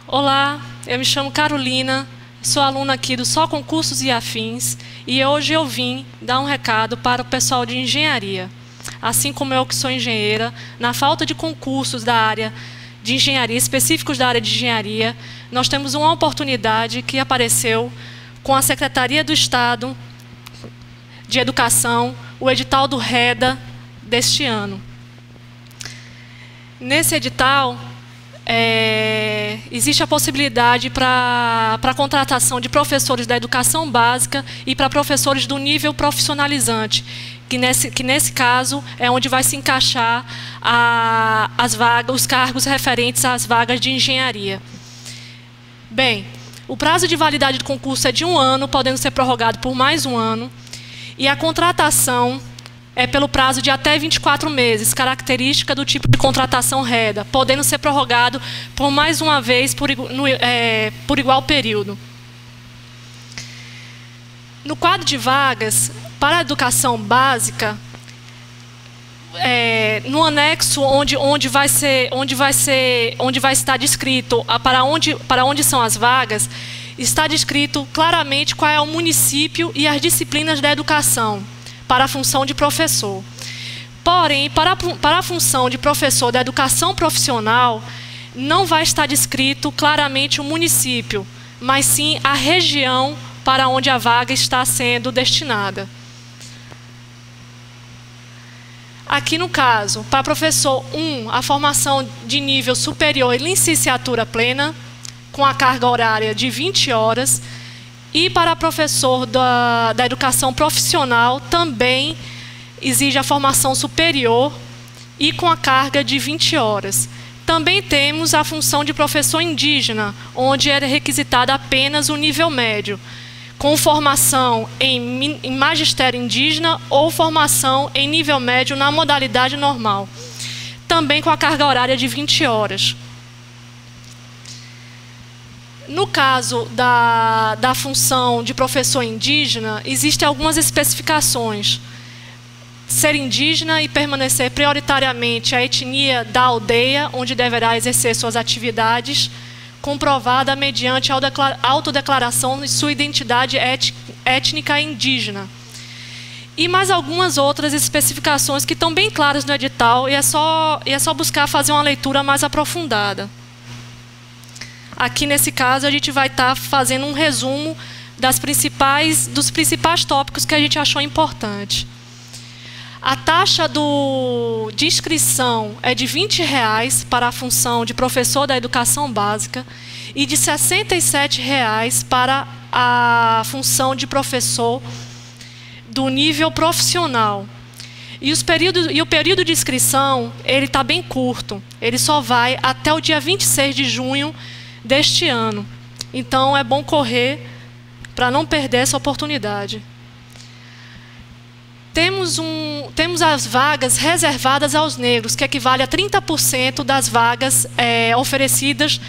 Olá, eu me chamo Carolina, sou aluna aqui do Só Concursos e Afins e hoje eu vim dar um recado para o pessoal de engenharia. Assim como eu que sou engenheira, na falta de concursos da área de engenharia, específicos da área de engenharia, nós temos uma oportunidade que apareceu com a Secretaria do Estado de Educação, o edital do REDA deste ano. Nesse edital, existe a possibilidade para a contratação de professores da educação básica e para professores do nível profissionalizante, que nesse caso é onde vai se encaixar as vagas, os cargos referentes às vagas de engenharia. Bem, o prazo de validade do concurso é de 1 ano, podendo ser prorrogado por mais 1 ano, e a contratação é pelo prazo de até 24 meses, característica do tipo de contratação REDA, podendo ser prorrogado por mais uma vez por igual período. No quadro de vagas, para a educação básica, no anexo onde vai estar descrito para onde são as vagas, está descrito claramente qual é o município e as disciplinas da educação para a função de professor. Porém, para a função de professor da educação profissional, não vai estar descrito claramente o município, mas sim a região para onde a vaga está sendo destinada. Aqui no caso, para professor 1, a formação de nível superior e licenciatura plena, com a carga horária de 20 horas, e para professor da educação profissional também exige a formação superior e com a carga de 20 horas. Também temos a função de professor indígena, onde é requisitado apenas o nível médio, com formação em magistério indígena ou formação em nível médio na modalidade normal, também com a carga horária de 20 horas. No caso da função de professor indígena, existem algumas especificações. Ser indígena e permanecer prioritariamente a etnia da aldeia, onde deverá exercer suas atividades, comprovada mediante a autodeclaração de sua identidade étnica indígena. E mais algumas outras especificações que estão bem claras no edital, e é só buscar fazer uma leitura mais aprofundada. Aqui, nesse caso, a gente vai estar fazendo um resumo dos principais tópicos que a gente achou importante. A taxa de inscrição é de R$ 20 para a função de professor da educação básica e de R$ 67 para a função de professor do nível profissional. E o período de inscrição ele está bem curto, ele só vai até o dia 26 de junho deste ano. Então, é bom correr para não perder essa oportunidade. Temos as vagas reservadas aos negros, que equivale a 30% das vagas oferecidas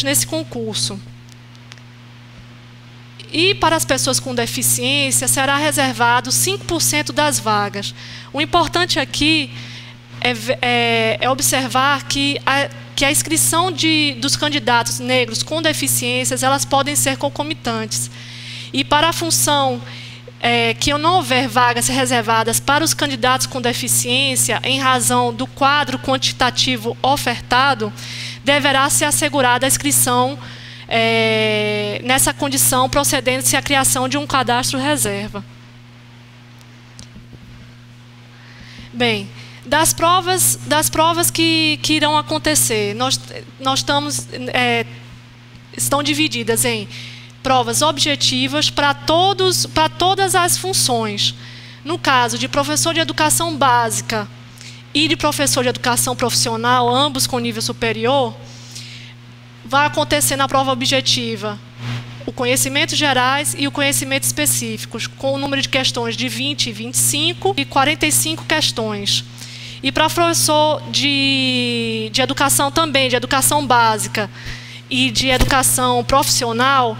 nesse concurso. E para as pessoas com deficiência, será reservado 5% das vagas. O importante aqui é observar que a inscrição dos candidatos negros com deficiências, elas podem ser concomitantes. E para a função que não houver vagas reservadas para os candidatos com deficiência, em razão do quadro quantitativo ofertado, deverá ser assegurada a inscrição nessa condição, procedendo-se à criação de um cadastro reserva. Bem, das provas que irão acontecer, estão divididas em provas objetivas para todas as funções. No caso de professor de educação básica e de professor de educação profissional, ambos com nível superior, vai acontecer na prova objetiva o conhecimentos gerais e o conhecimento específicos, com o número de questões de 20, 25 e 45 questões. E para professor de educação também, de educação básica e de educação profissional,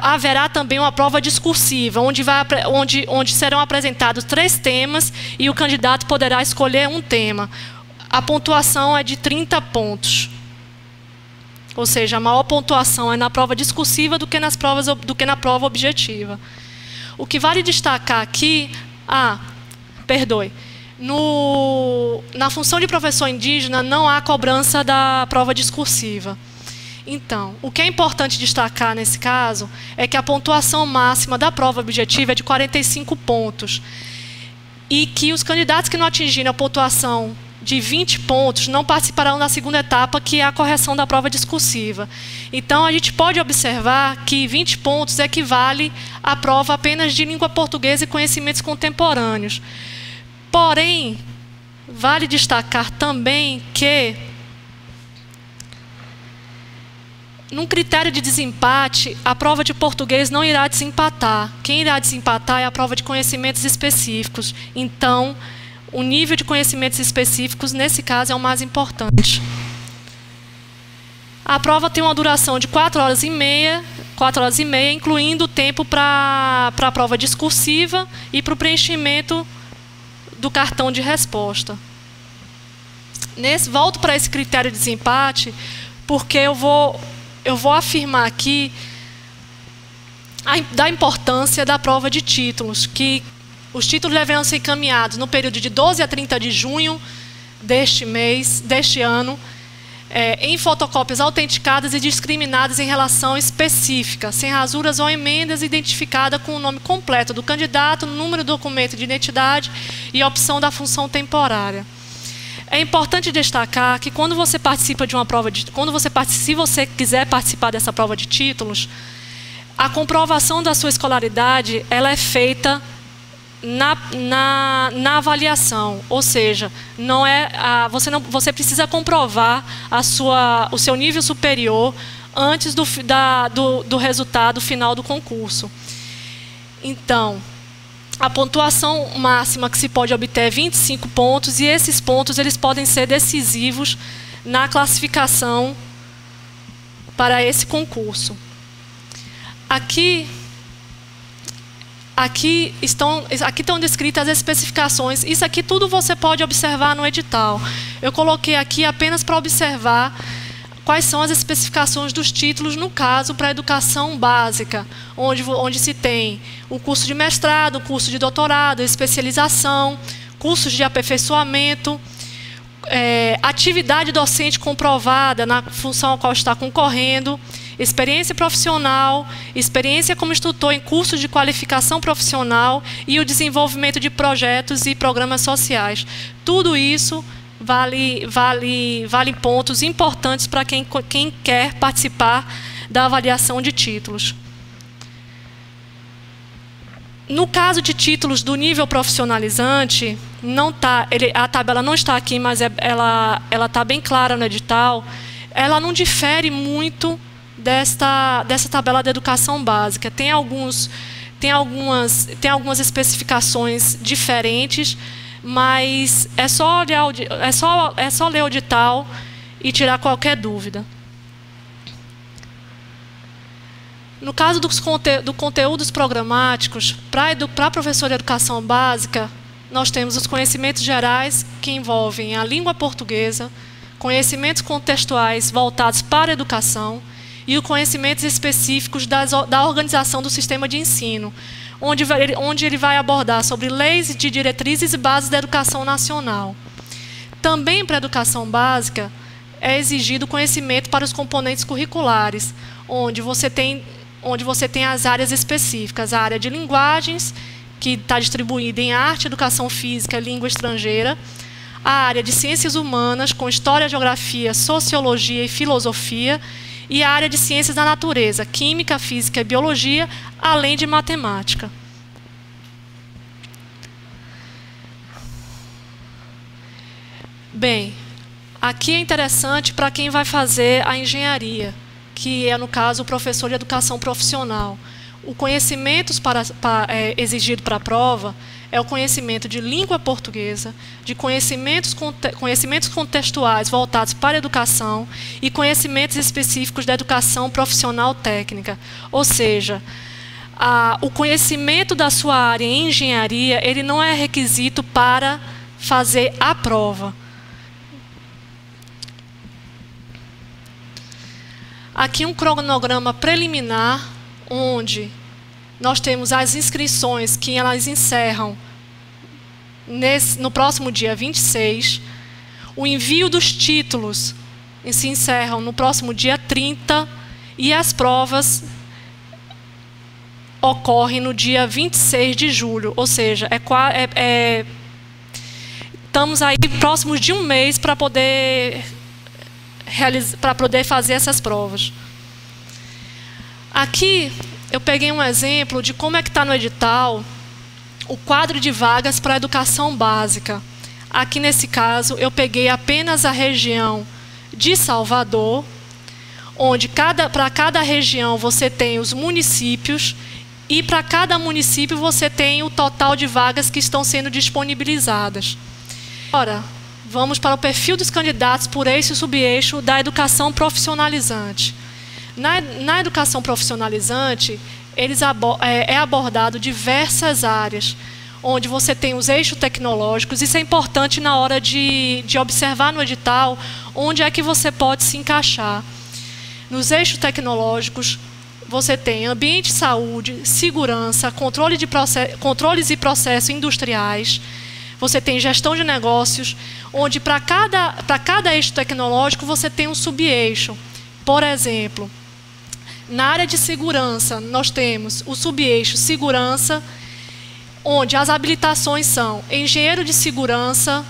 haverá também uma prova discursiva, onde serão apresentados 3 temas e o candidato poderá escolher um tema. A pontuação é de 30 pontos. Ou seja, a maior pontuação é na prova discursiva do que na prova objetiva. O que vale destacar aqui... na função de professor indígena não há cobrança da prova discursiva. Então, o que é importante destacar nesse caso é que a pontuação máxima da prova objetiva é de 45 pontos e que os candidatos que não atingirem a pontuação de 20 pontos não participarão da segunda etapa, que é a correção da prova discursiva. Então, a gente pode observar que 20 pontos equivale à prova apenas de língua portuguesa e conhecimentos contemporâneos. Porém, vale destacar também que, num critério de desempate, a prova de português não irá desempatar. Quem irá desempatar é a prova de conhecimentos específicos. Então, o nível de conhecimentos específicos, nesse caso, é o mais importante. A prova tem uma duração de 4 horas e meia, incluindo o tempo para a prova discursiva e para o preenchimento do cartão de resposta. Volto para esse critério de desempate, porque eu vou afirmar aqui da importância da prova de títulos, que os títulos deverão ser encaminhados no período de 12 a 30 de junho deste ano, em fotocópias autenticadas e discriminadas em relação específica, sem rasuras ou emendas, identificada com o nome completo do candidato, número do documento de identidade e a opção da função temporária. É importante destacar que quando você participa de uma prova se você quiser participar dessa prova de títulos, a comprovação da sua escolaridade ela é feita na avaliação, ou seja, você precisa comprovar o seu nível superior antes do resultado final do concurso. Então, a pontuação máxima que se pode obter é 25 pontos, e esses pontos eles podem ser decisivos na classificação para esse concurso. Aqui estão descritas as especificações. Isso aqui tudo você pode observar no edital. Eu coloquei aqui apenas para observar quais são as especificações dos títulos, no caso, para a educação básica, onde se tem o curso de mestrado, o curso de doutorado, especialização, cursos de aperfeiçoamento, atividade docente comprovada na função a qual está concorrendo, experiência profissional, experiência como instrutor em cursos de qualificação profissional e o desenvolvimento de projetos e programas sociais. Tudo isso vale pontos importantes para quem quer participar da avaliação de títulos. No caso de títulos do nível profissionalizante, a tabela não está aqui, mas ela está bem clara no edital. Ela não difere muito dessa tabela da educação básica. Tem algumas especificações diferentes, mas é só ler o edital e tirar qualquer dúvida. No caso dos conteúdos programáticos, para professor de educação básica, nós temos os conhecimentos gerais, que envolvem a língua portuguesa, conhecimentos contextuais voltados para a educação e os conhecimentos específicos da organização do sistema de ensino, onde ele vai abordar sobre leis de diretrizes e bases da educação nacional. Também para a educação básica é exigido conhecimento para os componentes curriculares, onde você tem as áreas específicas, a área de linguagens, que está distribuída em arte, educação física, língua estrangeira, a área de ciências humanas, com história, geografia, sociologia e filosofia, e a área de ciências da natureza, química, física e biologia, além de matemática. Bem, aqui é interessante para quem vai fazer a engenharia, que é, no caso, o professor de educação profissional. O conhecimento exigido para a prova é o conhecimento de língua portuguesa, de conhecimentos contextuais voltados para a educação e conhecimentos específicos da educação profissional técnica. Ou seja, o conhecimento da sua área em engenharia ele não é requisito para fazer a prova. Aqui um cronograma preliminar, onde nós temos as inscrições que elas encerram no próximo dia 26. O envio dos títulos se encerram no próximo dia 30 e as provas ocorrem no dia 26 de julho, ou seja, estamos aí próximos de um mês para poder fazer essas provas. Aqui eu peguei um exemplo de como é que está no edital o quadro de vagas para a educação básica. Aqui nesse caso eu peguei apenas a região de Salvador, onde para cada região você tem os municípios e para cada município você tem o total de vagas que estão sendo disponibilizadas. Agora, vamos para o perfil dos candidatos por eixo e subeixo da educação profissionalizante. Na educação profissionalizante, é abordado diversas áreas, onde você tem os eixos tecnológicos. Isso é importante na hora de observar no edital onde é que você pode se encaixar. Nos eixos tecnológicos, você tem ambiente de saúde, segurança, controles e processos industriais. Você tem gestão de negócios, onde para cada eixo tecnológico você tem um subeixo. Por exemplo, na área de segurança, nós temos o subeixo segurança, onde as habilitações são engenheiro de segurança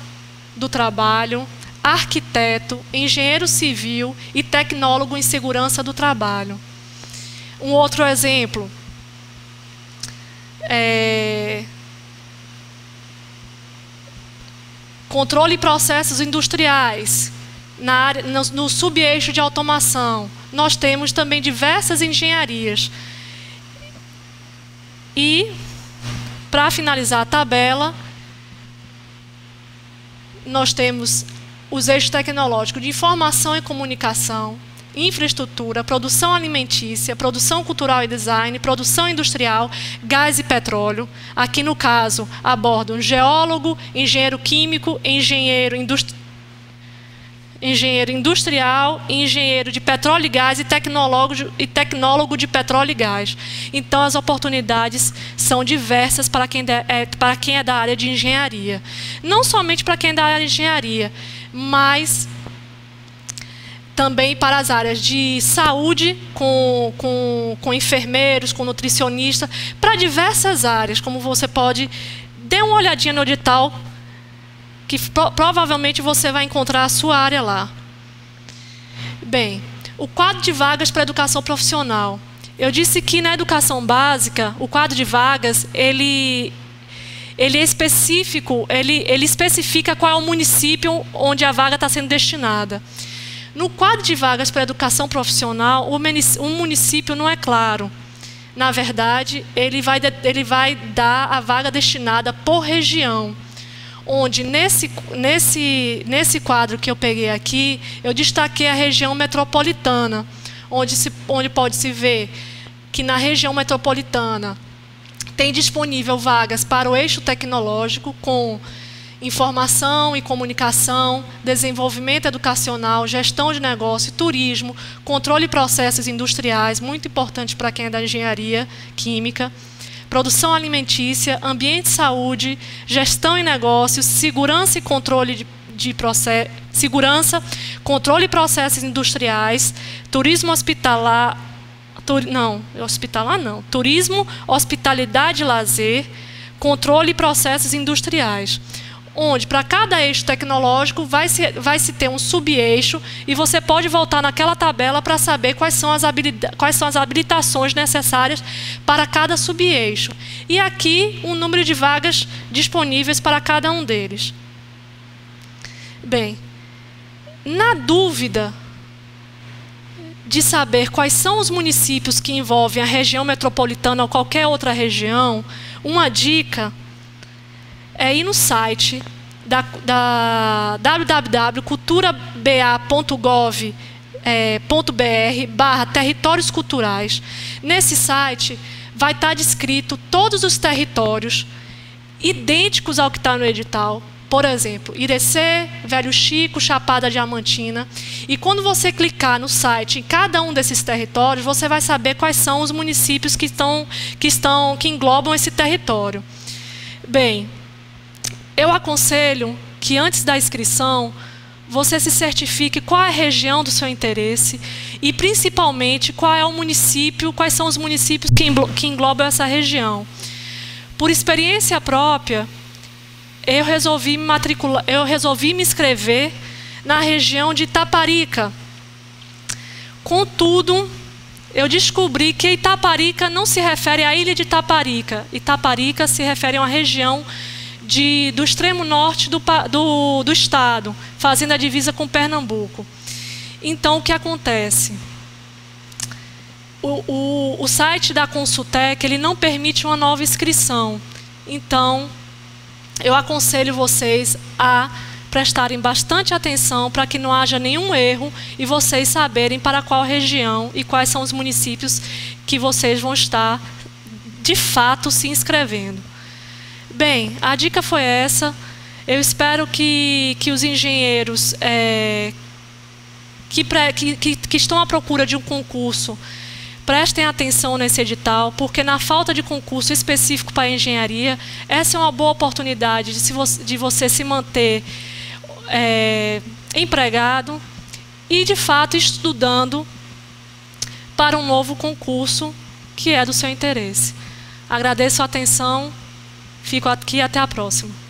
do trabalho, arquiteto, engenheiro civil e tecnólogo em segurança do trabalho. Um outro exemplo é controle e processos industriais. No subeixo de automação, nós temos também diversas engenharias. E, para finalizar a tabela, nós temos os eixos tecnológicos de informação e comunicação, infraestrutura, produção alimentícia, produção cultural e design, produção industrial, gás e petróleo. Aqui, no caso, abordam geólogo, engenheiro químico, engenheiro industrial, engenheiro de petróleo e gás e tecnólogo de petróleo e gás. Então, as oportunidades são diversas para quem é da área de engenharia. Não somente para quem é da área de engenharia, mas também para as áreas de saúde, com enfermeiros, com nutricionistas, para diversas áreas, como você pode... Dê uma olhadinha no edital, que provavelmente você vai encontrar a sua área lá. Bem, o quadro de vagas para a educação profissional. Eu disse que na educação básica, o quadro de vagas, ele é específico, ele especifica qual é o município onde a vaga está sendo destinada. No quadro de vagas para a educação profissional, o município não é claro. Na verdade, ele vai dar a vaga destinada por região, onde nesse quadro que eu peguei aqui, eu destaquei a região metropolitana, onde pode-se ver que na região metropolitana tem disponível vagas para o eixo tecnológico com informação e comunicação, desenvolvimento educacional, gestão de negócio, turismo, controle de processos industriais, muito importante para quem é da engenharia química, produção alimentícia, ambiente de saúde, gestão e negócios, segurança e controle controle de processos industriais, turismo hospitalar, turismo, hospitalidade e lazer, controle de processos industriais, onde para cada eixo tecnológico vai se ter um subeixo e você pode voltar naquela tabela para saber quais são as habilitações necessárias para cada subeixo. E aqui um número de vagas disponíveis para cada um deles. Bem, na dúvida de saber quais são os municípios que envolvem a região metropolitana ou qualquer outra região, uma dica é ir no site da www.culturaba.gov.br/territórios culturais. Nesse site vai estar descrito todos os territórios idênticos ao que está no edital, por exemplo, Irecê, Velho Chico, Chapada Diamantina. E quando você clicar no site em cada um desses territórios, você vai saber quais são os municípios que englobam esse território. Bem, eu aconselho que antes da inscrição você se certifique qual é a região do seu interesse e, principalmente, qual é o município, quais são os municípios que englobam essa região. Por experiência própria, eu resolvi me inscrever na região de Itaparica. Contudo, eu descobri que Itaparica não se refere à ilha de Itaparica. Itaparica se refere a uma região do extremo norte do estado, fazendo a divisa com Pernambuco. Então, o que acontece? O site da Consultec, ele não permite uma nova inscrição. Então, eu aconselho vocês a prestarem bastante atenção para que não haja nenhum erro e vocês saberem para qual região e quais são os municípios que vocês vão estar, de fato, se inscrevendo. Bem, a dica foi essa. Eu espero que os engenheiros que estão à procura de um concurso prestem atenção nesse edital, porque na falta de concurso específico para a engenharia, essa é uma boa oportunidade de você se manter empregado e, de fato, estudando para um novo concurso que é do seu interesse. Agradeço a atenção. Fico aqui, até a próxima.